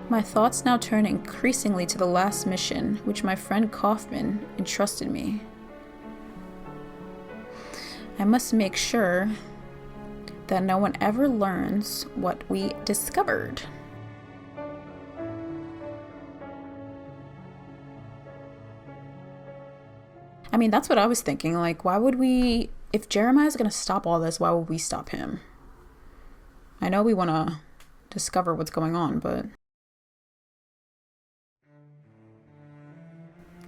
My thoughts now turn increasingly to the last mission, which my friend Kaufman entrusted me. I must make sure that no one ever learns what we discovered. I mean, that's what I was thinking. Like, why would we, if Jeremiah's gonna stop all this, why would we stop him? I know we want to discover what's going on, but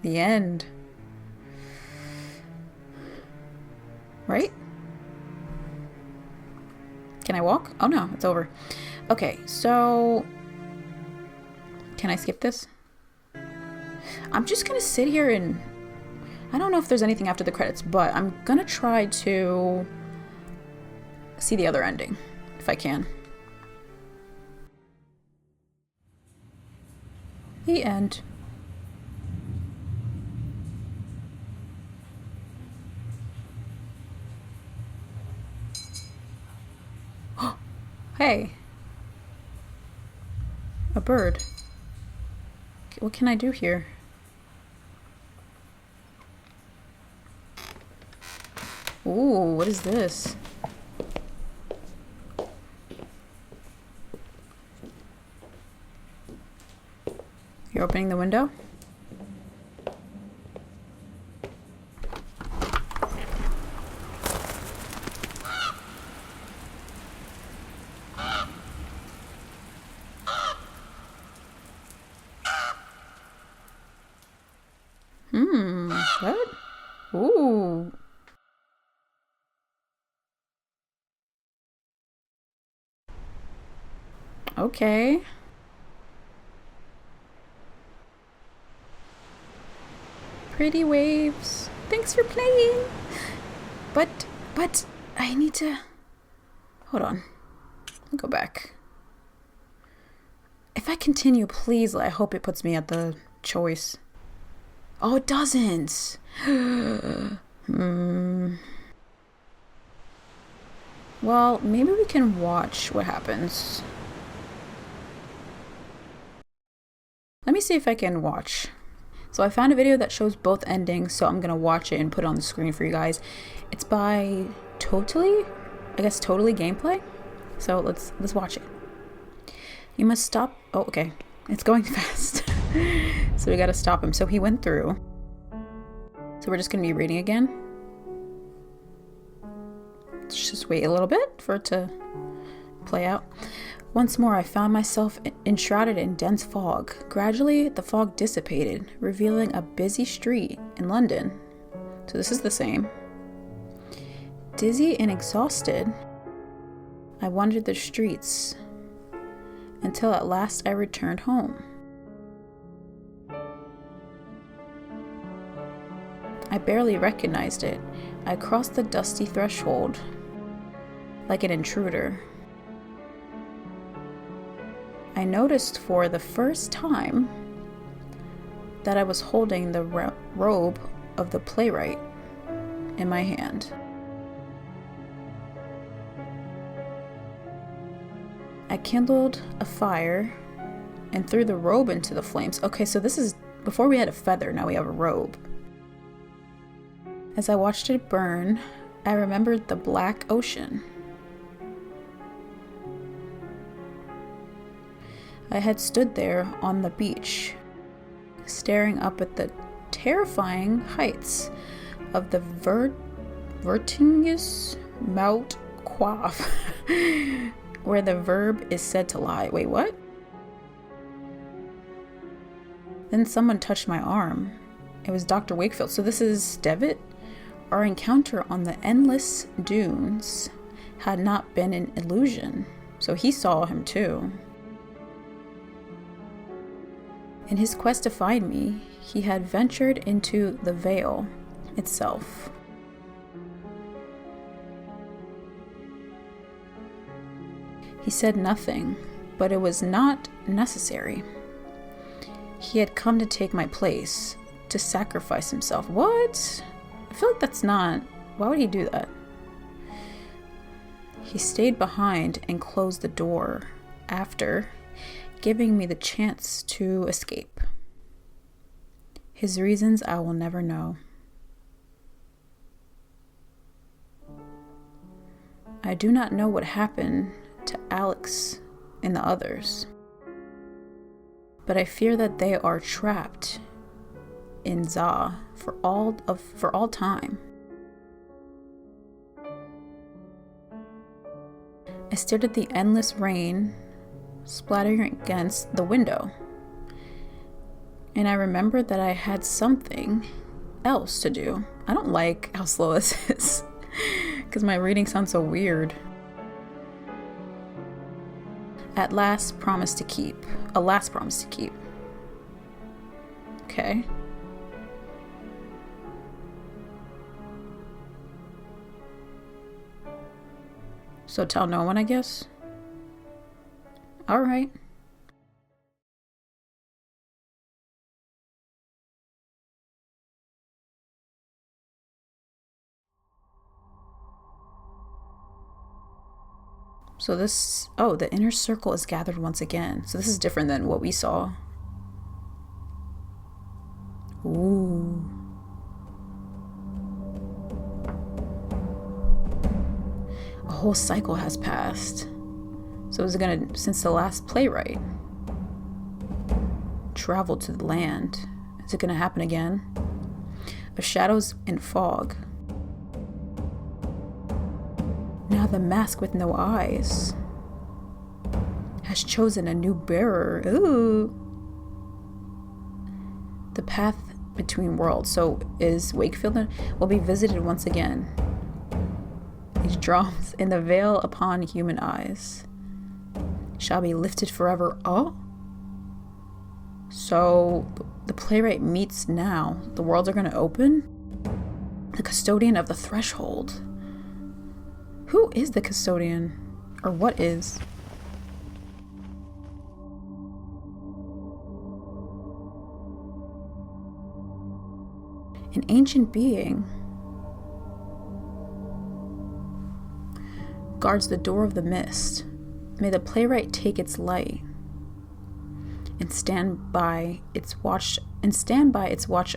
the end. Right? Can I walk? Oh no, it's over. Okay, so Can I skip this? I'm just gonna sit here and... I don't know if there's anything after the credits, but I'm gonna try to see the other ending, if I can. The end. Hey. A bird. What can I do here? Ooh, what is this? You're opening the window? What? Ooh. Okay. Pretty waves. Thanks for playing. But, I need to... Hold on. I'll go back. If I continue, please, I hope it puts me at the choice. Oh, it doesn't. Well, maybe we can watch what happens. Let me see if I can watch. So I found a video that shows both endings, so I'm gonna watch it and put it on the screen for you guys. It's by Totally Gameplay. So let's watch it. You must stop. Oh, okay. It's going fast. So we gotta stop him. So he went through. So we're just gonna be reading again. Let's just wait a little bit for it to play out. Once more, I found myself enshrouded in dense fog. Gradually, the fog dissipated, revealing a busy street in London. So this is the same. Dizzy and exhausted, I wandered the streets until at last I returned home. I barely recognized it. I crossed the dusty threshold like an intruder. I noticed for the first time that I was holding the robe of the playwright in my hand. I kindled a fire and threw the robe into the flames. Okay, so this is before we had a feather, now we have a robe. As I watched it burn, I remembered the black ocean. I had stood there on the beach, staring up at the terrifying heights of the Vertingus Mount Quaff, where the verb is said to lie. Wait, what? Then someone touched my arm. It was Dr. Wakefield. So this is Devitt? Our encounter on the endless dunes had not been an illusion. So he saw him too. In his quest to find me, he had ventured into the veil itself. He said nothing, but it was not necessary. He had come to take my place, to sacrifice himself. What? I feel like that's not... Why would he do that? He stayed behind and closed the door after giving me the chance to escape. His reasons I will never know. I do not know what happened to Alex and the others, but I fear that they are trapped in Za for all time. I stared at the endless rain splattering against the window, and I remembered that I had something else to do. I don't like how slow this is because my reading sounds so weird. A last promise to keep. Okay. So tell no one, I guess. All right. So this, oh, the inner circle is gathered once again. So this is different than what we saw. Ooh. A whole cycle has passed. So is it gonna, since the last playwright traveled to the land, is it gonna happen again? Of shadows and fog. Now the mask with no eyes has chosen a new bearer. Ooh. The path between worlds. So is Wakefield will be visited once again. These drums in the veil upon human eyes shall be lifted forever. Oh. So the playwright meets now. The worlds are going to open. The custodian of the threshold. Who is the custodian? Or what is? An ancient being guards the door of the mist. May the playwright take its light and stand by its watch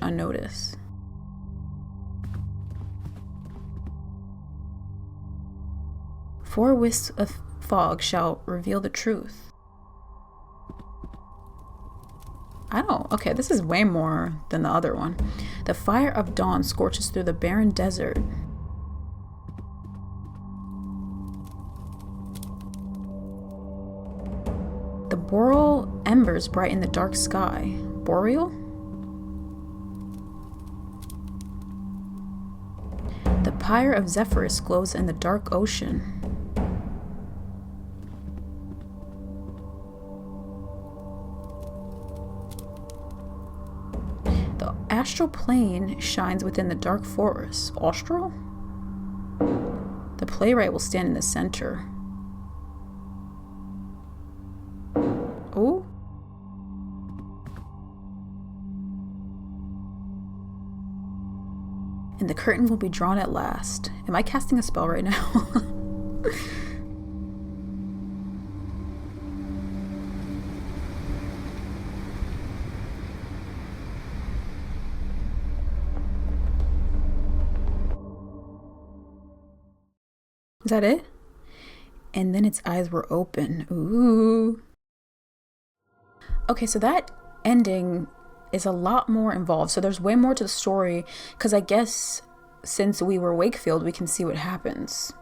unnoticed. Four wisps of fog shall reveal the truth. Okay, this is way more than the other one. The fire of dawn scorches through the barren desert. The boreal embers brighten the dark sky. Boreal? The pyre of Zephyrus glows in the dark ocean. The astral plane shines within the dark forest. Austral? The playwright will stand in the center. Oh? And the curtain will be drawn at last. Am I casting a spell right now? Is that it? And then its eyes were open. Ooh. Okay, so that ending is a lot more involved. So there's way more to the story, because I guess since we were Wakefield, we can see what happens.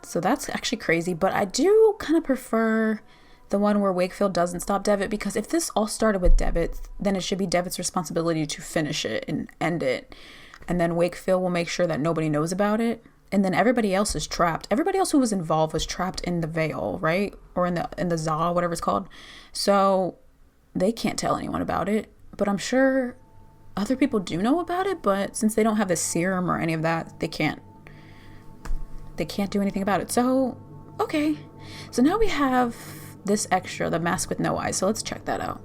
So that's actually crazy, but I do kind of prefer the one where Wakefield doesn't stop Devitt, because if this all started with Devitt, then it should be Devitt's responsibility to finish it and end it. And then Wakefield will make sure that nobody knows about it. And then everybody else is trapped. Everybody else who was involved was trapped in the veil, right? Or in the Za, whatever it's called. So they can't tell anyone about it. But I'm sure other people do know about it. But since they don't have the serum or any of that, they can't do anything about it. So, okay. So now we have this extra, the mask with no eyes. So let's check that out.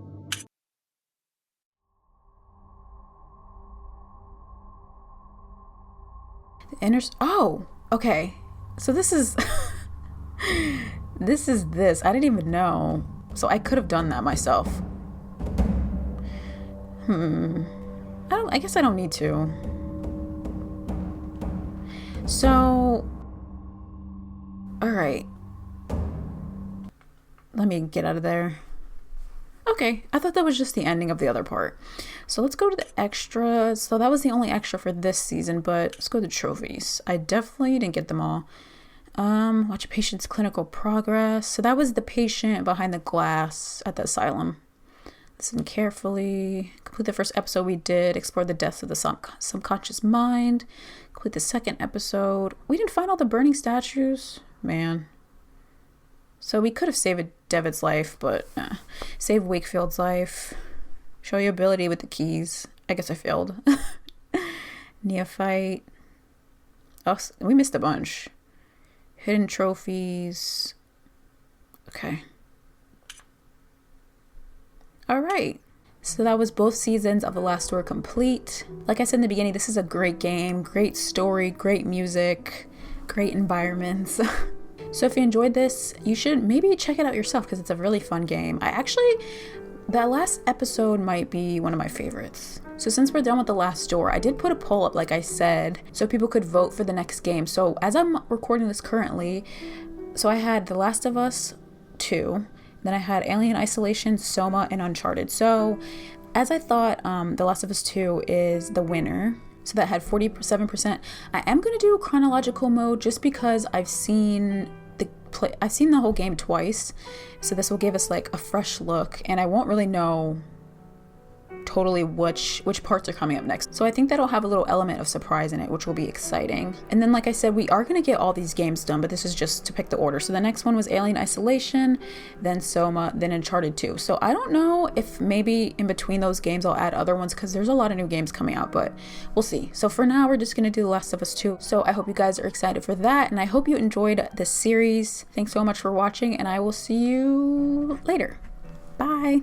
Oh, okay. So this is this. I didn't even know. So I could have done that myself. I guess I don't need to. So, all right. Let me get out of there. Okay, I thought that was just the ending of the other part. So let's go to the extras. So that was the only extra for this season, but let's go to trophies. I definitely didn't get them all. Watch a patient's clinical progress. So that was the patient behind the glass at the asylum. Listen carefully. Complete the first episode we did. Explore the depths of the subconscious mind. Complete the second episode. We didn't find all the burning statues. Man. So we could have saved Devitt's life, but saved Wakefield's life. Show your ability with the keys. I guess I failed. Neophyte. Oh, we missed a bunch. Hidden trophies. Okay. All right. So that was both seasons of The Last Door complete. Like I said in the beginning, this is a great game, great story, great music, great environments. So if you enjoyed this, you should maybe check it out yourself because it's a really fun game. That last episode might be one of my favorites. So since we're done with The Last Door, I did put a poll up, like I said, so people could vote for the next game. So as I'm recording this currently, so I had The Last of Us 2, then I had Alien Isolation, Soma, and Uncharted. So as I thought, The Last of Us 2 is the winner. So that had 47%. I am going to do chronological mode just because I've seen the whole game twice. So this will give us like a fresh look, and I won't really know totally which parts are coming up next. So I think that'll have a little element of surprise in it, which will be exciting. And then, like I said, we are going to get all these games done, but this is just to pick the order. So the next one was Alien Isolation, then Soma, then Uncharted 2. So I don't know if maybe in between those games I'll add other ones because there's a lot of new games coming out, but we'll see. So for now, we're just going to do The Last of Us 2. So I hope you guys are excited for that, and I hope you enjoyed this series. Thanks so much for watching, and I will see you later. Bye.